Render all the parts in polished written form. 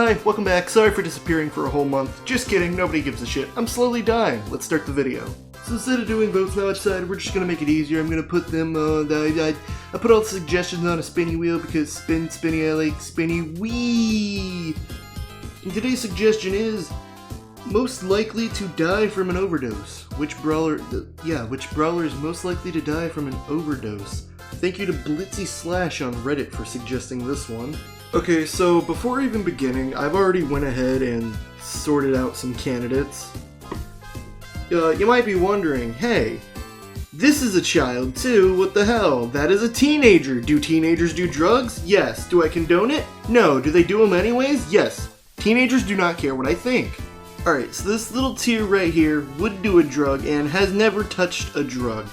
Hi, welcome back. Sorry for disappearing for a whole month. Just kidding, nobody gives a shit. I'm slowly dying. Let's start the video. So instead of doing votes now, I decided we're just gonna make it easier. I'm gonna put them I put all the suggestions on a spinny wheel because spinny, I like spinny wee. And today's suggestion is most likely to die from an overdose. Which brawler is most likely to die from an overdose? Thank you to BlitzySlash on Reddit for suggesting this one. Okay, so before even beginning, I've already went ahead and sorted out some candidates. You might be wondering, hey, this is a child too, what the hell? That is a teenager. Do teenagers do drugs? Yes. Do I condone it? No. Do they do them anyways? Yes. Teenagers do not care what I think. Alright, so this little tier right here would do a drug and has never touched a drug.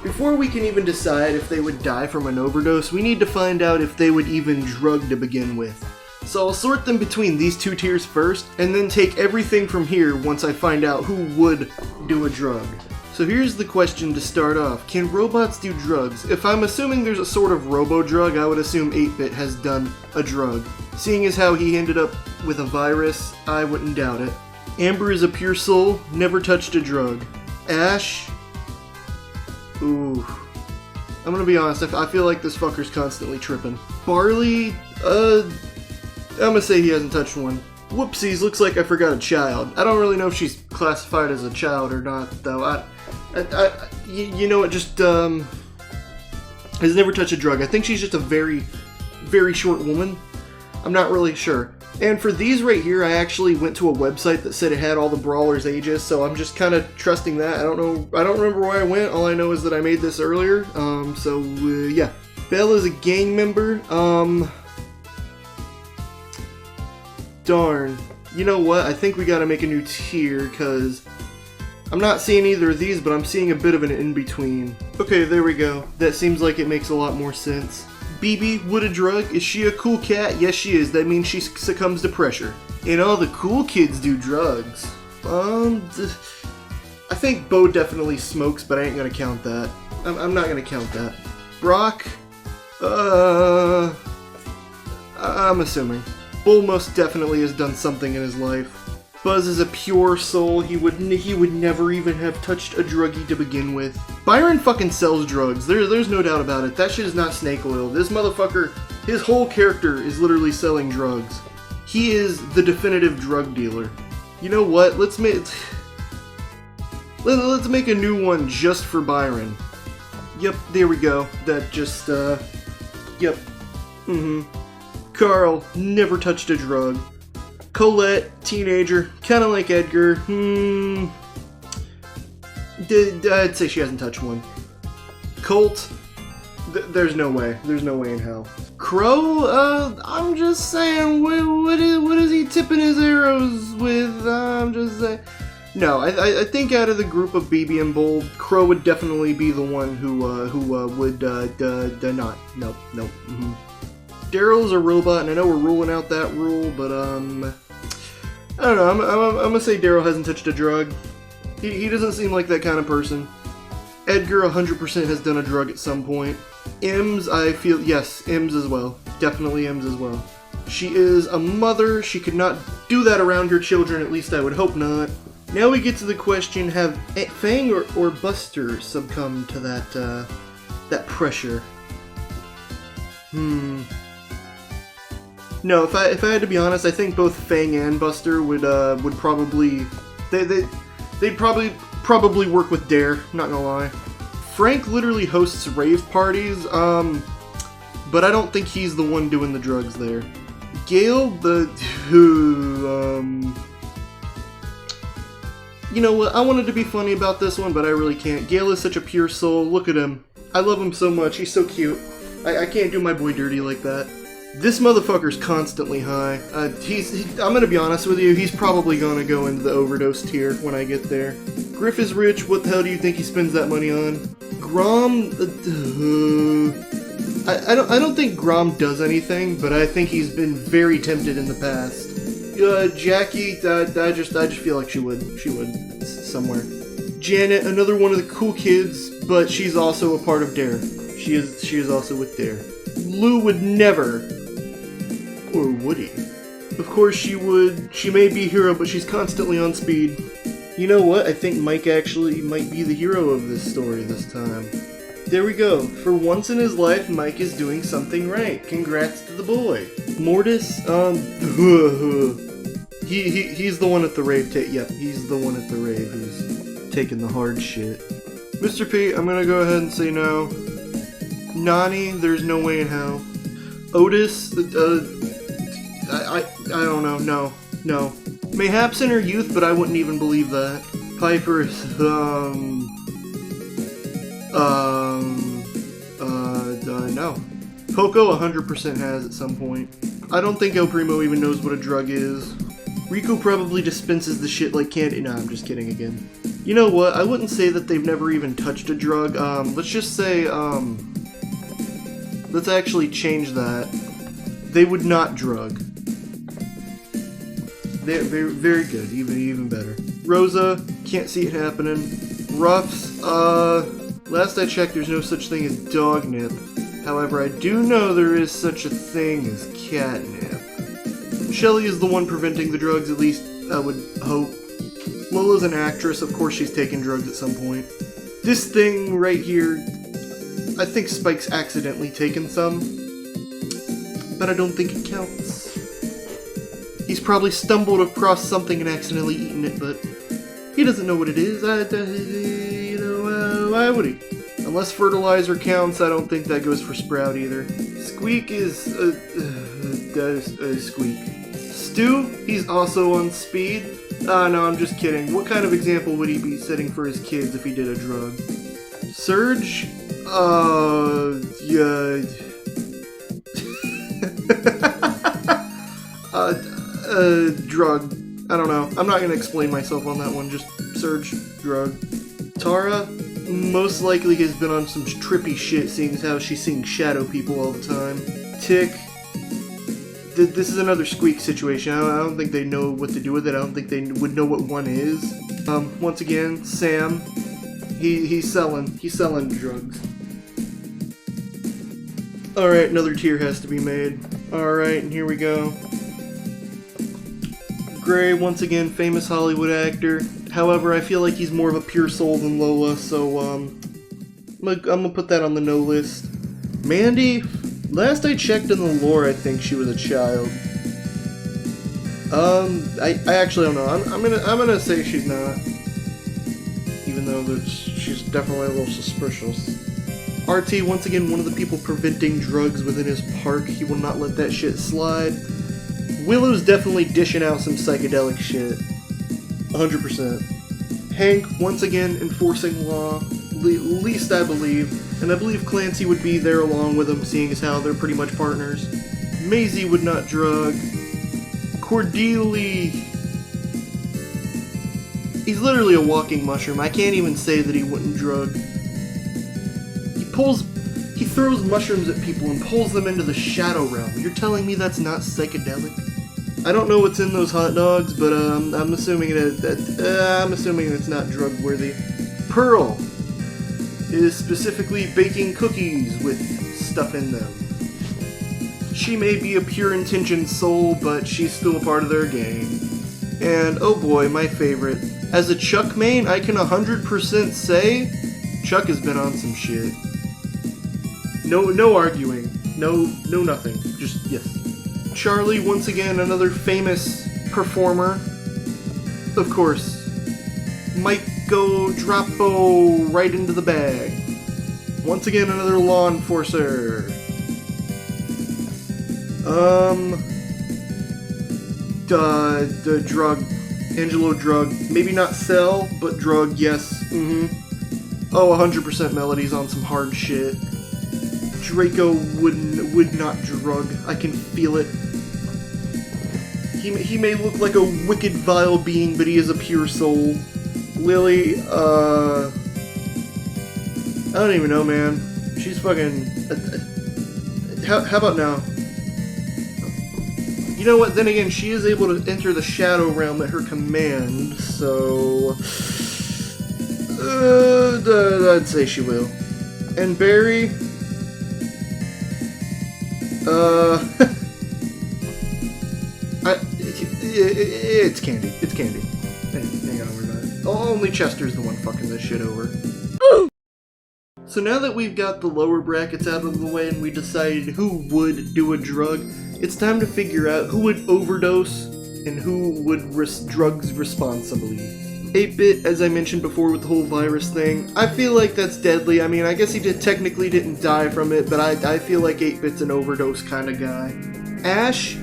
Before we can even decide if they would die from an overdose, we need to find out if they would even drug to begin with. So I'll sort them between these two tiers first, and then take everything from here once I find out who would do a drug. So here's the question to start off. Can robots do drugs? If I'm assuming there's a sort of robo-drug, I would assume 8-Bit has done a drug. Seeing as how he ended up with a virus, I wouldn't doubt it. Amber is a pure soul, never touched a drug. Ash? Ooh. I'm gonna be honest, I feel like this fucker's constantly tripping. Barley? I'm gonna say he hasn't touched one. Whoopsies, looks like I forgot a child. I don't really know if she's classified as a child or not, though. You know what, just, has never touched a drug. I think she's just a very, very short woman. I'm not really sure. And for these right here, I actually went to a website that said it had all the brawlers' ages, so I'm just kind of trusting that. I don't remember where I went. All I know is that I made this earlier. Yeah. Belle is a gang member. Darn. You know what? I think we gotta make a new tier, because I'm not seeing either of these, but I'm seeing a bit of an in-between. Okay, there we go. That seems like it makes a lot more sense. BB, would a drug? Is she a cool cat? Yes, she is. That means she succumbs to pressure. And all the cool kids do drugs. I think Bo definitely smokes, but I ain't gonna count that. I'm not gonna count that. Brock? I'm assuming. Bull most definitely has done something in his life. Buzz is a pure soul. He would never even have touched a druggie to begin with. Byron fucking sells drugs. There's no doubt about it. That shit is not snake oil. This motherfucker, his whole character is literally selling drugs. He is the definitive drug dealer. You know what? Let's make a new one just for Byron. Yep, there we go. That just yep. Carl never touched a drug. Colette, teenager, kind of like Edgar. I'd say she hasn't touched one. Colt, there's no way. There's no way in hell. Crow, I'm just saying, what is he tipping his arrows with? I'm just saying. No, I think out of the group of BB and Bull, Crow would definitely be the one who would not. Nope. Daryl's a robot, and I know we're ruling out that rule, but I don't know. I'm gonna say Daryl hasn't touched a drug. He doesn't seem like that kind of person. Edgar 100% has done a drug at some point. Ems, I feel, yes, Ems as well. Definitely Ems as well. She is a mother. She could not do that around her children, at least I would hope not. Now we get to the question, have Fang or Buster succumbed to that pressure? No, if I had to be honest, I think both Fang and Buster would probably they'd probably work with Dare, not gonna lie. Frank literally hosts rave parties, but I don't think he's the one doing the drugs there. Gale, you know what, I wanted to be funny about this one, but I really can't. Gale is such a pure soul, look at him. I love him so much, he's so cute. I can't do my boy dirty like that. This motherfucker's constantly high. I'm gonna be honest with you, he's probably gonna go into the overdose tier when I get there. Griff is rich, what the hell do you think he spends that money on? Grom, I don't think Grom does anything, but I think he's been very tempted in the past. Jackie, I just feel like she would somewhere. Janet, another one of the cool kids, but she's also a part of Dare. She is also with Dare. Lou would never, or would he? Of course she would. She may be a hero, but she's constantly on speed. You know what? I think Mike actually might be the hero of this story this time. There we go. For once in his life, Mike is doing something right. Congrats to the boy. Mortis, he's the one at the rave. Yep, he's the one at the rave who's taking the hard shit. Mr. P, I'm gonna go ahead and say no. Nani, there's no way in hell. Otis, I don't know. No. Mayhaps in her youth, but I wouldn't even believe that. Piper, no. Poco 100% has at some point. I don't think El Primo even knows what a drug is. Rico probably dispenses the shit like candy. Nah, I'm just kidding again. You know what? I wouldn't say that they've never even touched a drug. Let's just say, let's actually change that. They would not drug. They're very, very good. Even better. Rosa, can't see it happening. Ruffs, last I checked, there's no such thing as dog nip. However, I do know there is such a thing as catnip. Shelly is the one preventing the drugs, at least I would hope. Lola's an actress, of course she's taken drugs at some point. This thing right here, I think Spike's accidentally taken some, but I don't think it counts. He's probably stumbled across something and accidentally eaten it, but he doesn't know what it is. Why would he? Unless fertilizer counts, I don't think that goes for Sprout either. Squeak is Squeak. Stu, he's also on speed. No, I'm just kidding. What kind of example would he be setting for his kids if he did a drug? Surge? Yeah. Drug. I don't know. I'm not gonna explain myself on that one. Just Surge, drug. Tara, most likely has been on some trippy shit, seeing as how she's seeing shadow people all the time. Tick, this is another Squeak situation. I don't think they know what to do with it. I don't think they would know what one is. Once again, Sam, he's selling drugs. Alright, another tier has to be made. Alright, and here we go. Gray, once again, famous Hollywood actor. However, I feel like he's more of a pure soul than Lola, so I'm gonna put that on the no list. Mandy, last I checked in the lore, I think she was a child. I actually don't know. I'm gonna say she's not, even though she's definitely a little suspicious. RT, once again, one of the people preventing drugs within his park. He will not let that shit slide. Willow's definitely dishing out some psychedelic shit. 100%. Hank, once again, enforcing law. Least I believe. And I believe Clancy would be there along with him, seeing as how they're pretty much partners. Maisie would not drug. Cordelia, he's literally a walking mushroom. I can't even say that he wouldn't drug. He throws mushrooms at people and pulls them into the shadow realm. You're telling me that's not psychedelic? I don't know what's in those hot dogs, but I'm assuming it's not drug worthy. Pearl is specifically baking cookies with stuff in them. She may be a pure intentioned soul, but she's still a part of their gang. And oh boy, my favorite. As a Chuck main, I can 100% say Chuck has been on some shit. No arguing. No nothing. Just yes. Charlie, once again, another famous performer. Of course. Maiko Drapo right into the bag. Once again, another law enforcer. The drug. Angelo drug. Maybe not sell, but drug, yes. Oh, 100% Melody's on some hard shit. Draco would not drug. I can feel it. He may look like a wicked, vile being, but he is a pure soul. Lily, I don't even know, man. She's fucking... How about now? You know what, then again, she is able to enter the Shadow Realm at her command, so... I'd say she will. And Barry... It's candy. It's candy. Hang on, we're not. Only Chester's the one fucking this shit over. So now that we've got the lower brackets out of the way and we decided who would do a drug, it's time to figure out who would overdose and who would drugs responsibly. 8-Bit, as I mentioned before with the whole virus thing, I feel like that's deadly. I mean, I guess he technically didn't die from it, but I feel like 8-Bit's an overdose kind of guy. Ash,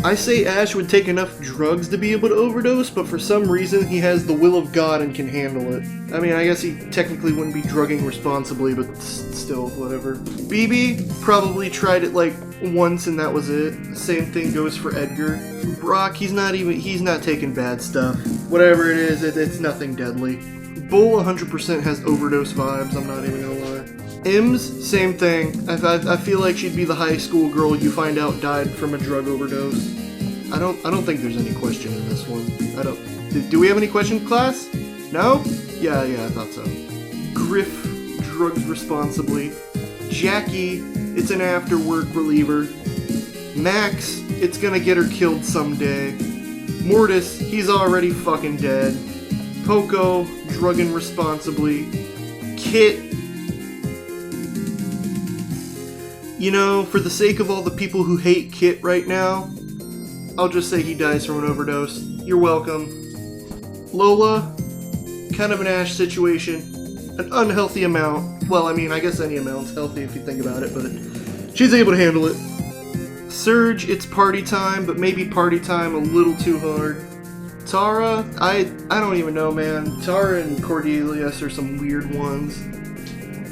I say Ash would take enough drugs to be able to overdose, but for some reason he has the will of God and can handle it. I mean, I guess he technically wouldn't be drugging responsibly, but still, whatever. BB probably tried it like once and that was it. Same thing goes for Edgar. Brock, he's not taking bad stuff. Whatever it is, it's nothing deadly. Bull 100% has overdose vibes, I'm not even gonna lie. Ims, same thing. I feel like she'd be the high school girl you find out died from a drug overdose. I don't think there's any question in this one. Do we have any question, class? No? Yeah, I thought so. Griff, drugs responsibly. Jackie, it's an after work reliever. Max, it's gonna get her killed someday. Mortis, he's already fucking dead. Poco, drugging responsibly. Kit, you know, for the sake of all the people who hate Kit right now, I'll just say he dies from an overdose. You're welcome. Lola, kind of an Ash situation. An unhealthy amount. Well, I mean, I guess any amount's healthy if you think about it, but she's able to handle it. Surge, it's party time, but maybe party time a little too hard. Tara, I don't even know, man. Tara and Cordelius are some weird ones.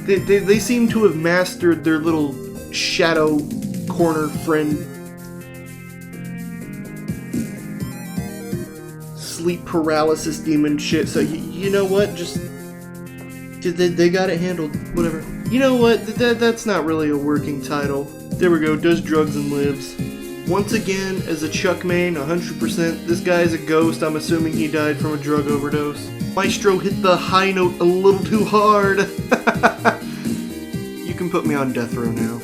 They seem to have mastered their little shadow corner friend sleep paralysis demon shit, so you know what, just they got it handled, whatever. You know what, that's not really a working title. There we go, does drugs and lives. Once again, as a Chuck main, 100%, this guy is a ghost. I'm assuming he died from a drug overdose. Maestro hit the high note a little too hard. You can put me on death row now.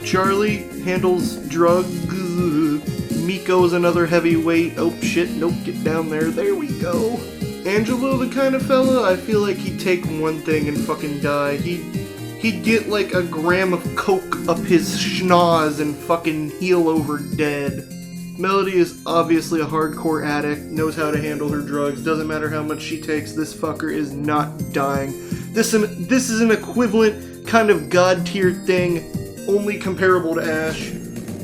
Charlie handles drugs. Miko's another heavyweight. Oh shit, nope, get down there. There we go. Angelo, the kind of fella, I feel like he'd take one thing and fucking die. He'd get like a gram of coke up his schnoz and fucking heel over dead. Melody is obviously a hardcore addict, knows how to handle her drugs, doesn't matter how much she takes, this fucker is not dying. This is an equivalent kind of god tier thing, only comparable to Ash.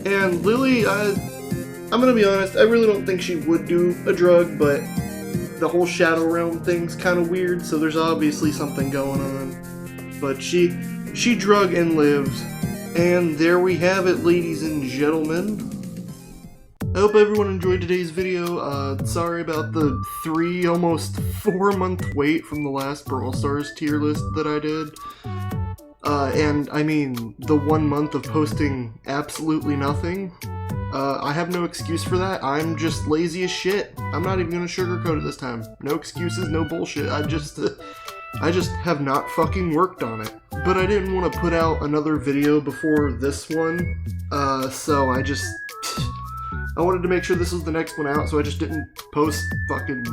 And Lily, I'm gonna be honest, I really don't think she would do a drug, but the whole Shadow Realm thing's kind of weird, so there's obviously something going on. But she drug and lives. And there we have it, ladies and gentlemen. I hope everyone enjoyed today's video. Sorry about the almost 4 month wait from the last Brawl Stars tier list that I did. And I mean, the 1 month of posting absolutely nothing. I have no excuse for that. I'm just lazy as shit. I'm not even gonna sugarcoat it this time. No excuses, no bullshit. I just have not fucking worked on it. But I didn't want to put out another video before this one, so I wanted to make sure this was the next one out, so I just didn't post fucking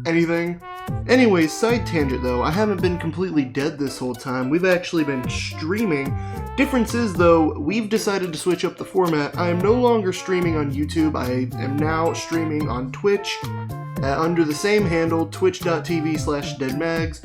anything. Anyways, side tangent though, I haven't been completely dead this whole time. We've actually been streaming. Difference is though, we've decided to switch up the format. I am no longer streaming on YouTube, I am now streaming on Twitch, under the same handle, twitch.tv/deadmags.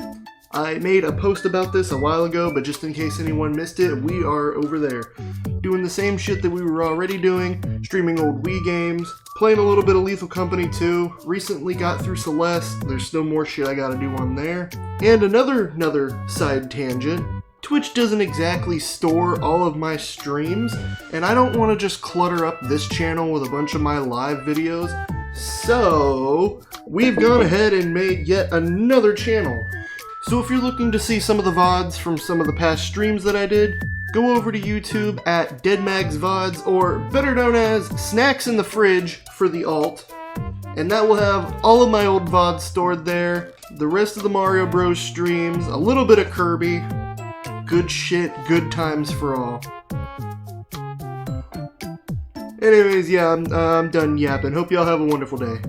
I made a post about this a while ago, but just in case anyone missed it, we are over there. Doing the same shit that we were already doing, streaming old Wii games, playing a little bit of Lethal Company 2, recently got through Celeste, there's still more shit I gotta do on there. And another side tangent, Twitch doesn't exactly store all of my streams, and I don't want to just clutter up this channel with a bunch of my live videos, so we've gone ahead and made yet another channel. So if you're looking to see some of the VODs from some of the past streams that I did, go over to YouTube at DeadMagsVODs, or better known as Snacks in the Fridge for the alt, and that will have all of my old VODs stored there, the rest of the Mario Bros streams, a little bit of Kirby, good shit, good times for all. Anyways, yeah, I'm done yapping. Hope y'all have a wonderful day.